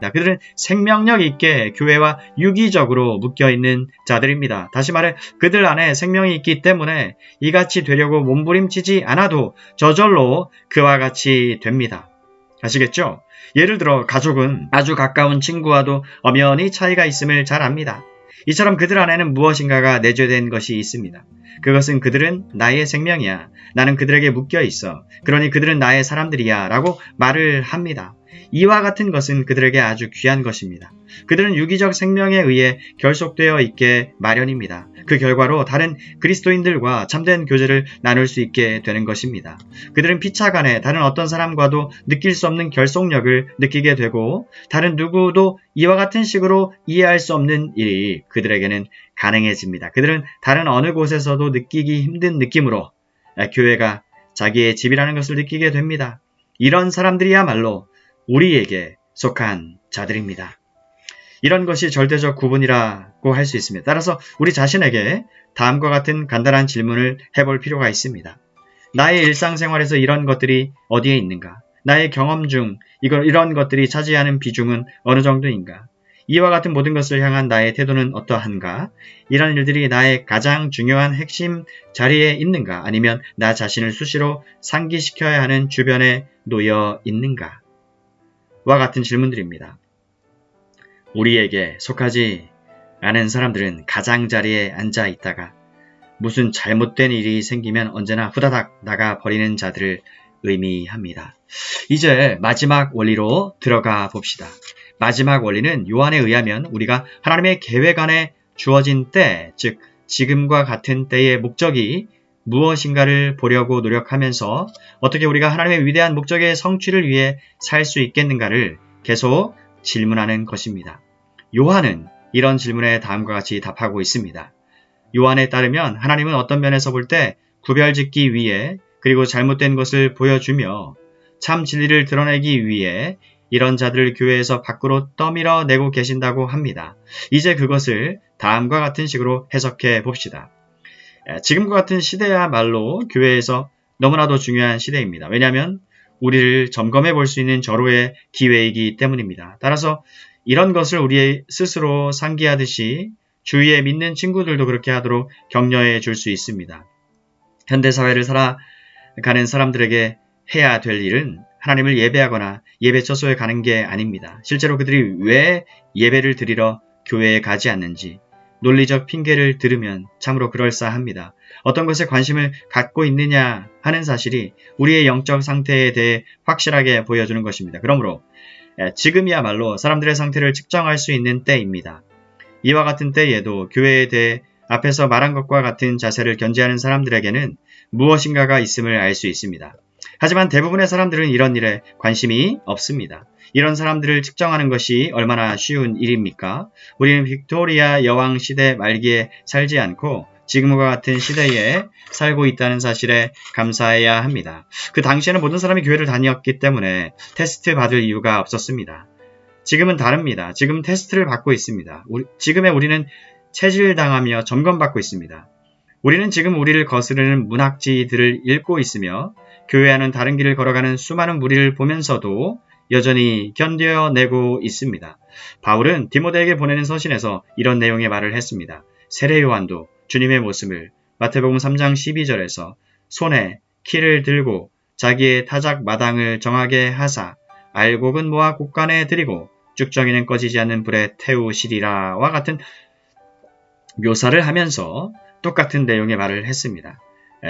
그들은 생명력 있게 교회와 유기적으로 묶여있는 자들입니다. 다시 말해 그들 안에 생명이 있기 때문에 이같이 되려고 몸부림치지 않아도 저절로 그와 같이 됩니다. 아시겠죠? 예를 들어 가족은 아주 가까운 친구와도 엄연히 차이가 있음을 잘 압니다. 이처럼 그들 안에는 무엇인가가 내재된 것이 있습니다. 그것은 그들은 나의 생명이야. 나는 그들에게 묶여 있어. 그러니 그들은 나의 사람들이야. 라고 말을 합니다. 이와 같은 것은 그들에게 아주 귀한 것입니다. 그들은 유기적 생명에 의해 결속되어 있게 마련입니다. 그 결과로 다른 그리스도인들과 참된 교제를 나눌 수 있게 되는 것입니다. 그들은 피차간에 다른 어떤 사람과도 느낄 수 없는 결속력을 느끼게 되고 다른 누구도 이와 같은 식으로 이해할 수 없는 일이 그들에게는 가능해집니다. 그들은 다른 어느 곳에서도 느끼기 힘든 느낌으로 교회가 자기의 집이라는 것을 느끼게 됩니다. 이런 사람들이야말로 우리에게 속한 자들입니다. 이런 것이 절대적 구분이라고 할 수 있습니다. 따라서 우리 자신에게 다음과 같은 간단한 질문을 해볼 필요가 있습니다. 나의 일상생활에서 이런 것들이 어디에 있는가? 나의 경험 중 이런 것들이 차지하는 비중은 어느 정도인가? 이와 같은 모든 것을 향한 나의 태도는 어떠한가? 이런 일들이 나의 가장 중요한 핵심 자리에 있는가? 아니면 나 자신을 수시로 상기시켜야 하는 주변에 놓여 있는가? 와 같은 질문들입니다. 우리에게 속하지 않은 사람들은 가장자리에 앉아 있다가 무슨 잘못된 일이 생기면 언제나 후다닥 나가버리는 자들을 의미합니다. 이제 마지막 원리로 들어가 봅시다. 마지막 원리는 요한에 의하면 우리가 하나님의 계획 안에 주어진 때, 즉 지금과 같은 때의 목적이 무엇인가를 보려고 노력하면서 어떻게 우리가 하나님의 위대한 목적의 성취를 위해 살 수 있겠는가를 계속 질문하는 것입니다. 요한은 이런 질문에 다음과 같이 답하고 있습니다. 요한에 따르면 하나님은 어떤 면에서 볼 때 구별짓기 위해 그리고 잘못된 것을 보여주며 참 진리를 드러내기 위해 이런 자들을 교회에서 밖으로 떠밀어내고 계신다고 합니다. 이제 그것을 다음과 같은 식으로 해석해 봅시다. 지금과 같은 시대야말로 교회에서 너무나도 중요한 시대입니다. 왜냐하면 우리를 점검해 볼 수 있는 절호의 기회이기 때문입니다. 따라서 이런 것을 우리 스스로 상기하듯이 주위에 믿는 친구들도 그렇게 하도록 격려해 줄 수 있습니다. 현대사회를 살아가는 사람들에게 해야 될 일은 하나님을 예배하거나 예배 처소에 가는 게 아닙니다. 실제로 그들이 왜 예배를 드리러 교회에 가지 않는지 논리적 핑계를 들으면 참으로 그럴싸합니다. 어떤 것에 관심을 갖고 있느냐 하는 사실이 우리의 영적 상태에 대해 확실하게 보여주는 것입니다. 그러므로 지금이야말로 사람들의 상태를 측정할 수 있는 때입니다. 이와 같은 때에도 교회에 대해 앞에서 말한 것과 같은 자세를 견지하는 사람들에게는 무엇인가가 있음을 알 수 있습니다. 하지만 대부분의 사람들은 이런 일에 관심이 없습니다. 이런 사람들을 측정하는 것이 얼마나 쉬운 일입니까? 우리는 빅토리아 여왕 시대 말기에 살지 않고 지금과 같은 시대에 살고 있다는 사실에 감사해야 합니다. 그 당시에는 모든 사람이 교회를 다녔기 때문에 테스트 받을 이유가 없었습니다. 지금은 다릅니다. 지금 테스트를 받고 있습니다. 지금의 우리는 체질당하며 점검받고 있습니다. 우리는 지금 우리를 거스르는 문학지들을 읽고 있으며 교회와는 다른 길을 걸어가는 수많은 무리를 보면서도 여전히 견뎌내고 있습니다. 바울은 디모데에게 보내는 서신에서 이런 내용의 말을 했습니다. 세례 요한도 주님의 모습을 마태복음 3장 12절에서 손에 키를 들고 자기의 타작 마당을 정하게 하사 알곡은 모아 곳간에 들이고 쭉정이는 꺼지지 않는 불에 태우시리라와 같은 묘사를 하면서 똑같은 내용의 말을 했습니다.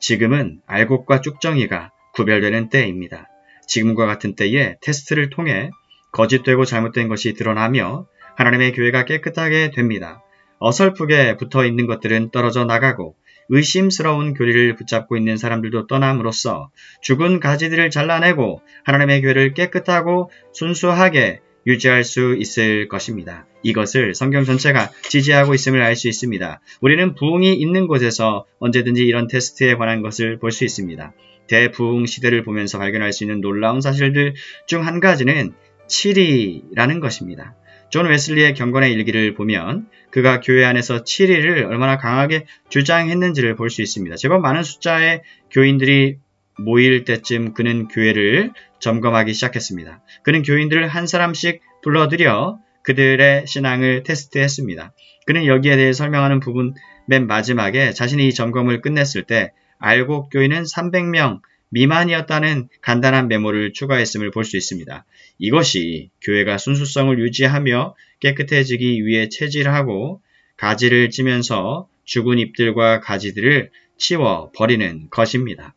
지금은 알곡과 쭉정이가 구별되는 때입니다. 지금과 같은 때에 테스트를 통해 거짓되고 잘못된 것이 드러나며 하나님의 교회가 깨끗하게 됩니다. 어설프게 붙어 있는 것들은 떨어져 나가고 의심스러운 교리를 붙잡고 있는 사람들도 떠남으로써 죽은 가지들을 잘라내고 하나님의 교회를 깨끗하고 순수하게 유지할 수 있을 것입니다. 이것을 성경 전체가 지지하고 있음을 알 수 있습니다. 우리는 부흥이 있는 곳에서 언제든지 이런 테스트에 관한 것을 볼 수 있습니다. 대부흥 시대를 보면서 발견할 수 있는 놀라운 사실들 중 한 가지는 7위라는 것입니다. 존 웨슬리의 경건의 일기를 보면 그가 교회 안에서 7위를 얼마나 강하게 주장했는지를 볼 수 있습니다. 제법 많은 숫자의 교인들이 모일 때쯤 그는 교회를 점검하기 시작했습니다. 그는 교인들을 한 사람씩 불러들여 그들의 신앙을 테스트했습니다. 그는 여기에 대해 설명하는 부분 맨 마지막에 자신이 이 점검을 끝냈을 때 알곡 교인은 300명 미만이었다는 간단한 메모를 추가했음을 볼 수 있습니다. 이것이 교회가 순수성을 유지하며 깨끗해지기 위해 체질하고 가지를 찌면서 죽은 잎들과 가지들을 치워 버리는 것입니다.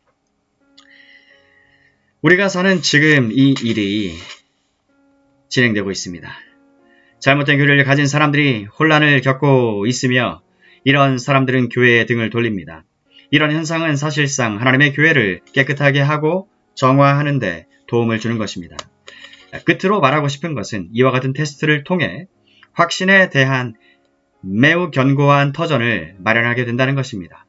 우리가 사는 지금 이 일이 진행되고 있습니다. 잘못된 교리를 가진 사람들이 혼란을 겪고 있으며 이런 사람들은 교회에 등을 돌립니다. 이런 현상은 사실상 하나님의 교회를 깨끗하게 하고 정화하는 데 도움을 주는 것입니다. 끝으로 말하고 싶은 것은 이와 같은 테스트를 통해 확신에 대한 매우 견고한 터전을 마련하게 된다는 것입니다.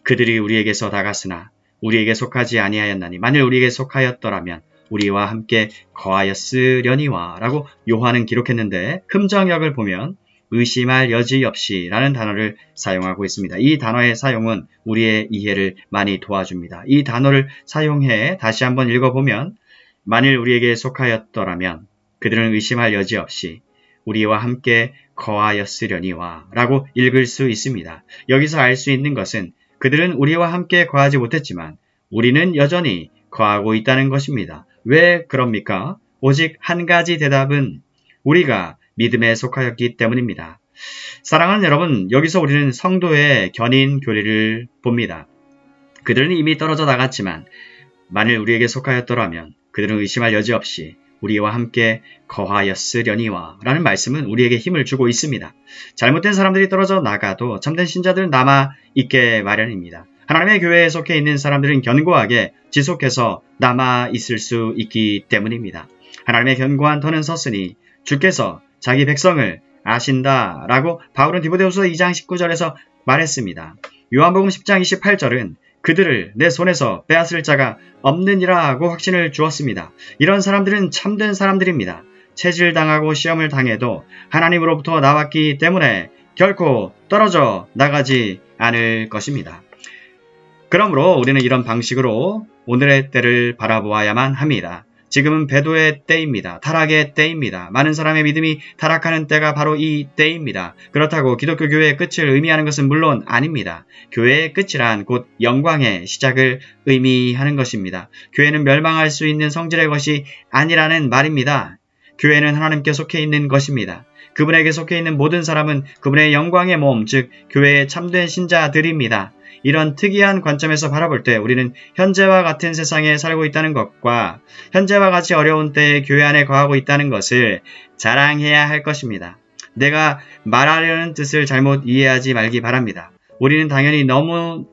그들이 우리에게서 나갔으나 우리에게 속하지 아니하였나니 만일 우리에게 속하였더라면 우리와 함께 거하였으려니와 라고 요한은 기록했는데 흠정역을 보면 의심할 여지 없이 라는 단어를 사용하고 있습니다. 이 단어의 사용은 우리의 이해를 많이 도와줍니다. 이 단어를 사용해 다시 한번 읽어보면 만일 우리에게 속하였더라면 그들은 의심할 여지 없이 우리와 함께 거하였으려니와 라고 읽을 수 있습니다. 여기서 알 수 있는 것은 그들은 우리와 함께 거하지 못했지만 우리는 여전히 거하고 있다는 것입니다. 왜 그럽니까? 오직 한 가지 대답은 우리가 믿음에 속하였기 때문입니다. 사랑하는 여러분, 여기서 우리는 성도의 견인 교리를 봅니다. 그들은 이미 떨어져 나갔지만 만일 우리에게 속하였더라면 그들은 의심할 여지 없이 우리와 함께 거하였으려니와 라는 말씀은 우리에게 힘을 주고 있습니다. 잘못된 사람들이 떨어져 나가도 참된 신자들은 남아있게 마련입니다. 하나님의 교회에 속해 있는 사람들은 견고하게 지속해서 남아있을 수 있기 때문입니다. 하나님의 견고한 터는 섰으니 주께서 자기 백성을 아신다 라고 바울은 디모데후서 2장 19절에서 말했습니다. 요한복음 10장 28절은 그들을 내 손에서 빼앗을 자가 없느니라 하고 확신을 주었습니다. 이런 사람들은 참된 사람들입니다. 체질당하고 시험을 당해도 하나님으로부터 나왔기 때문에 결코 떨어져 나가지 않을 것입니다. 그러므로 우리는 이런 방식으로 오늘의 때를 바라보아야만 합니다. 지금은 배도의 때입니다. 타락의 때입니다. 많은 사람의 믿음이 타락하는 때가 바로 이 때입니다. 그렇다고 기독교 교회의 끝을 의미하는 것은 물론 아닙니다. 교회의 끝이란 곧 영광의 시작을 의미하는 것입니다. 교회는 멸망할 수 있는 성질의 것이 아니라는 말입니다. 교회는 하나님께 속해 있는 것입니다. 그분에게 속해 있는 모든 사람은 그분의 영광의 몸, 즉 교회의 참된 신자들입니다. 이런 특이한 관점에서 바라볼 때 우리는 현재와 같은 세상에 살고 있다는 것과 현재와 같이 어려운 때에 교회 안에 거하고 있다는 것을 자랑해야 할 것입니다. 내가 말하려는 뜻을 잘못 이해하지 말기 바랍니다. 우리는 당연히 너무나도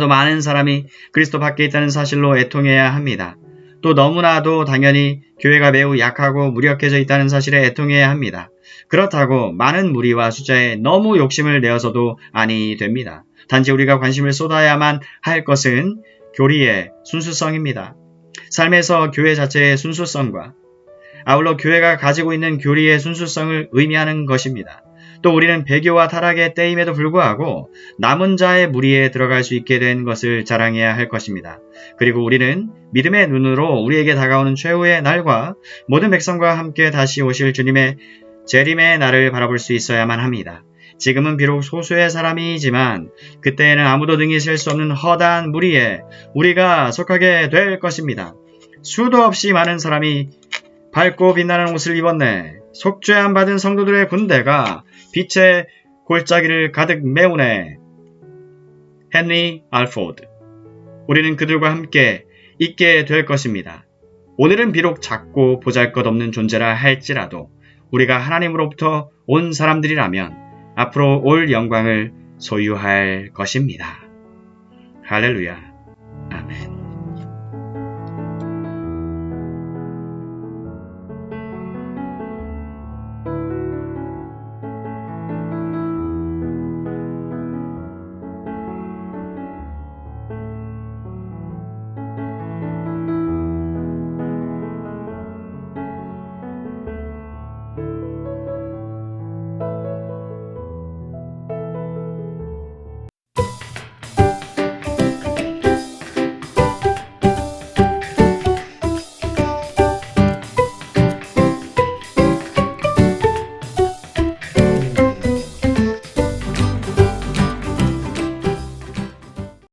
많은 사람이 그리스도 밖에 있다는 사실로 애통해야 합니다. 또 너무나도 당연히 교회가 매우 약하고 무력해져 있다는 사실에 애통해야 합니다. 그렇다고 많은 무리와 숫자에 너무 욕심을 내어서도 아니 됩니다. 단지 우리가 관심을 쏟아야만 할 것은 교리의 순수성입니다. 삶에서 교회 자체의 순수성과 아울러 교회가 가지고 있는 교리의 순수성을 의미하는 것입니다. 또 우리는 배교와 타락의 때임에도 불구하고 남은 자의 무리에 들어갈 수 있게 된 것을 자랑해야 할 것입니다. 그리고 우리는 믿음의 눈으로 우리에게 다가오는 최후의 날과 모든 백성과 함께 다시 오실 주님의 재림의 날을 바라볼 수 있어야만 합니다. 지금은 비록 소수의 사람이지만 그때에는 아무도 등이 셀 수 없는 허다한 무리에 우리가 속하게 될 것입니다. 수도 없이 많은 사람이 밝고 빛나는 옷을 입었네. 속죄함 받은 성도들의 군대가 빛의 골짜기를 가득 메우네. 헨리 알포드. 우리는 그들과 함께 있게 될 것입니다. 오늘은 비록 작고 보잘것없는 존재라 할지라도 우리가 하나님으로부터 온 사람들이라면 앞으로 올 영광을 소유할 것입니다. 할렐루야. 아멘.